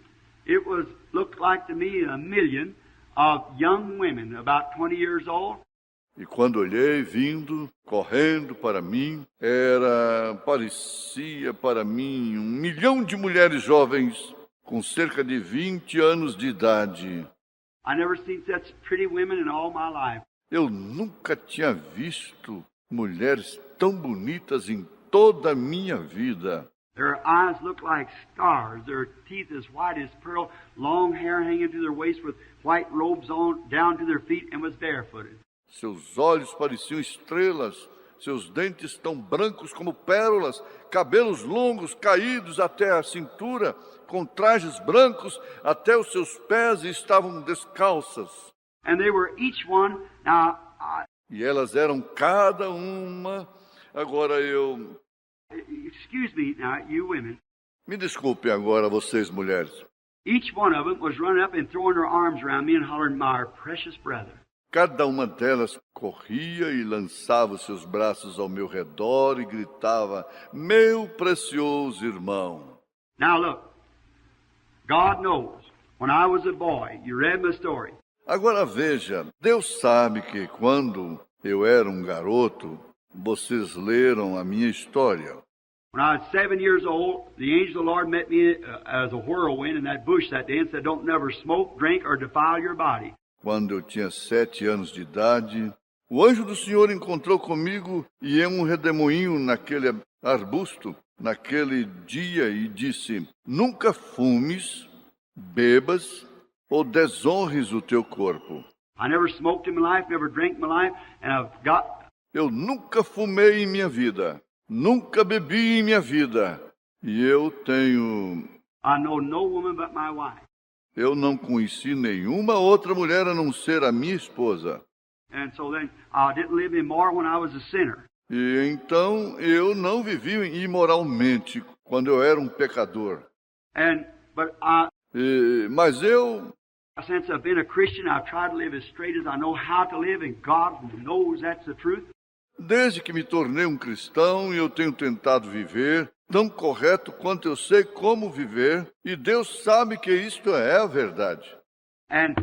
it looked like to me a million of young women about 20 years old. E quando olhei vindo, correndo para mim, parecia para mim 1 milhão de mulheres jovens com cerca de 20 anos de idade. I never seen such pretty women in all my life. Eu nunca tinha visto mulheres tão bonitas em toda a minha vida. Their eyes looked like stars, their teeth as white as pearl, long hair hanging to their waist with white robes on down to their feet and was barefooted. Seus olhos pareciam estrelas, seus dentes tão brancos como pérolas, cabelos longos caídos até a cintura, com trajes brancos até os seus pés e estavam descalças. And they were each one, E elas eram cada uma. Agora excuse me now, you women. Me desculpem agora, vocês mulheres. Each one of them was running up and throwing their arms around me and hollering, "My precious brother." Cada uma delas corria e lançava os seus braços ao meu redor e gritava, meu precioso irmão. Now look, God knows, when I was a boy, you read my story. Agora veja, Deus sabe que quando eu era um garoto, vocês leram a minha história. When I was 7 years old, the angel of the Lord met me as a whirlwind in that bush that day and said, "Don't never smoke, drink, or defile your body." Quando eu tinha 7 anos de idade, o anjo do Senhor encontrou comigo e em um redemoinho naquele arbusto, naquele dia, e disse, nunca fumes, bebas ou desonres o teu corpo. I never smoked in my life, never drank in my life, and I've got... Eu nunca fumei em minha vida, nunca bebi em minha vida, e eu know no woman but my wife. Eu não conheci nenhuma outra mulher a não ser a minha esposa. And so then I didn't live immoral when I was a sinner. E então eu não vivi imoralmente quando eu era um pecador. Mas eu, Since I've been a Christian, I've tried to live as straight as I know how to live, and God knows that's the truth. desde que me tornei um cristão, eu tenho tentado viver tão correto quanto eu sei como viver, e Deus sabe que isto é a verdade. And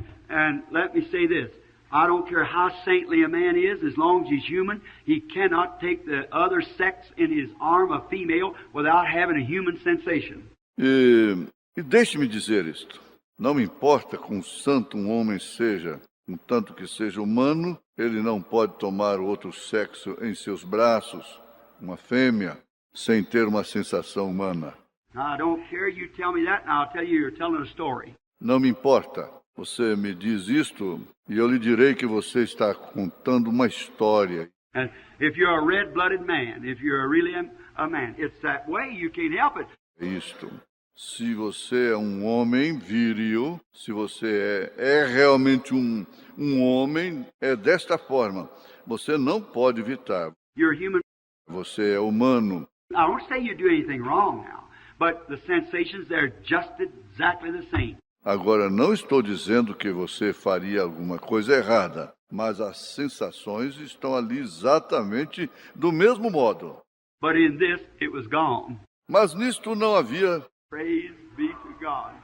let me say this. I don't care how saintly a man is, as long as he's human, he cannot take the other sex in his arm, a female, without having a human sensation. E deixe-me dizer isto. Não me importa quão santo um homem seja, contanto que seja humano, ele não pode tomar outro sexo em seus braços, uma fêmea, sem ter uma sensação humana. Now, I don't care you tell me that, and I'll tell you you're telling a story. Não me importa. Você me diz isto e eu lhe direi que você está contando uma história. And if you're a red-blooded man, if you're really a man, it's that way. You can't help it. É isto. Se você é um homem viril, se você é realmente um homem, é desta forma. Você não pode evitar. You're human. Você é humano. I don't say you do anything wrong now, but the sensations, they're just exactly the same. Agora, não estou dizendo que você faria alguma coisa errada, mas as sensações estão ali exatamente do mesmo modo. But in this, it was gone. Mas nisto não havia. Praise be to God.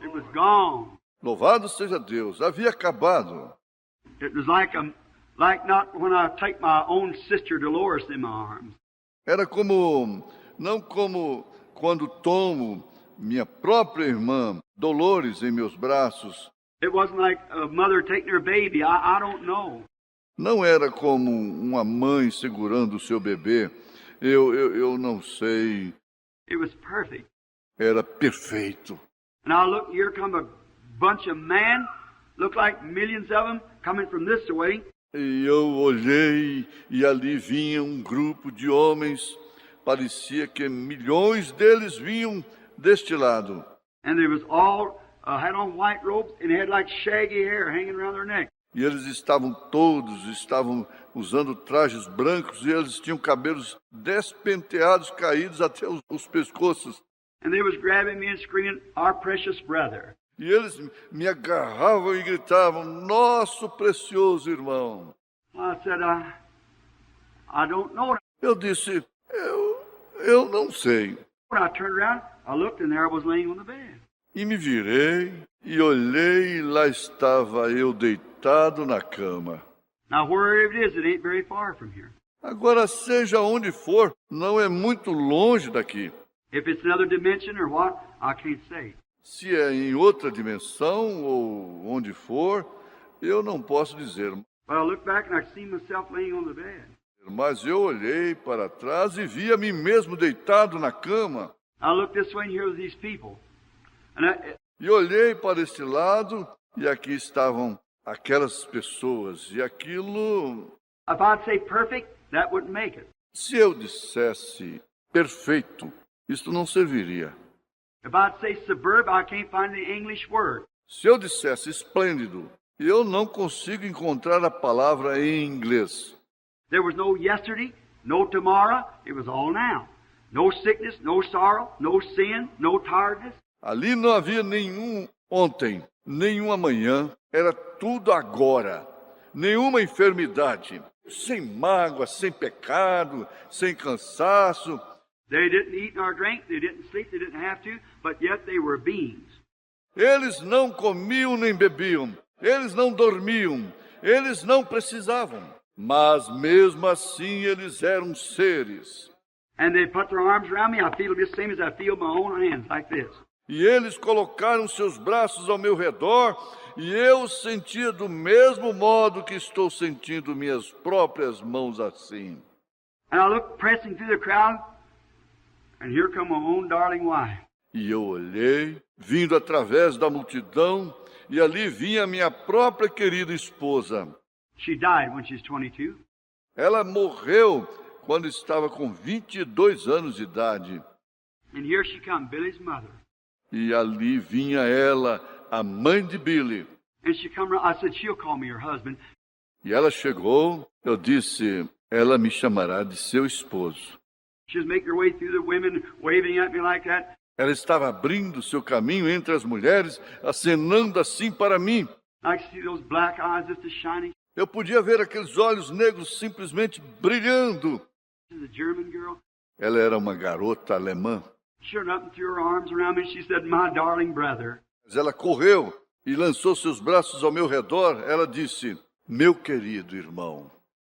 It was gone. Louvado seja Deus, havia acabado. It was like not when I take my own sister Dolores in my arms. Era não como quando tomo minha própria irmã Dolores em meus braços. It wasn't like a mother taking her baby. I don't know. Não era como uma mãe segurando o seu bebê. Eu não sei. It was perfect. Era perfeito. And I look, here come a bunch of men, look like millions of them, coming from this way. E eu olhei e ali vinha um grupo de homens. Parecia que milhões deles vinham deste lado. And they was all had on white robes and had like shaggy hair hanging around their neck. E eles estavam usando trajes brancos e eles tinham cabelos despenteados, caídos até os pescoços. And they was grabbing me and screaming, "Our precious brother." E eles me agarravam e gritavam, nosso precioso irmão. I said, I don't know. Eu disse, eu não sei. When I turned around, I looked and there I was laying on the bed. E me virei e olhei e lá estava eu deitado na cama. Now wherever it is, it ain't very far from here. Agora, seja onde for, não é muito longe daqui. If it's another dimension or what, I can't say. Se é em outra dimensão ou onde for, eu não posso dizer. But I looked back and I see myself laying on the bed. Mas eu olhei para trás e vi a mim mesmo deitado na cama. I looked this way and here was these people. And E olhei para este lado e aqui estavam aquelas pessoas. E aquilo... if I'd say perfect, that wouldn't make it. Se eu dissesse perfeito, isto não serviria. If I'd say superb, I can't find the English word. Se eu dissesse esplêndido, eu não consigo encontrar a palavra em inglês. There was no yesterday, no tomorrow, it was all now. No sickness, no sorrow, no sin, no tiredness. Ali não havia nenhum ontem, nenhum amanhã, era tudo agora. Nenhuma enfermidade, sem mágoa, sem pecado, sem cansaço. They didn't eat nor drink, they didn't sleep, they didn't have to, but yet they were beings. Eles não comiam nem bebiam, eles não dormiam, eles não precisavam. Mas mesmo assim eles eram seres. And they put their arms around me, I feel the same as I feel my own hands, like this. E eles colocaram seus braços ao meu redor, e eu sentia do mesmo modo que estou sentindo minhas próprias mãos assim. And I looked pressing through the crowd, and here come my own darling wife. E eu olhei, vindo através da multidão, e ali vinha minha própria querida esposa. She died when she was 22. Ela morreu quando estava com 22 anos de idade. And here she come, Billy's mother. E ali vinha ela, a mãe de Billy. And she come around, I said, she'll call me her husband. E ela chegou, eu disse, ela me chamará de seu esposo. She was making her way through the women, waving at me like that. Ela estava abrindo seu caminho entre as mulheres, acenando assim para mim. I could see those black eyes just shining. Eu podia ver aqueles olhos negros simplesmente brilhando. She's a German girl. Ela era uma garota alemã. She ran up and threw her arms around me and she said, "My darling brother." Mas ela correu e lançou seus braços ao meu redor. Ela disse, meu querido irmão.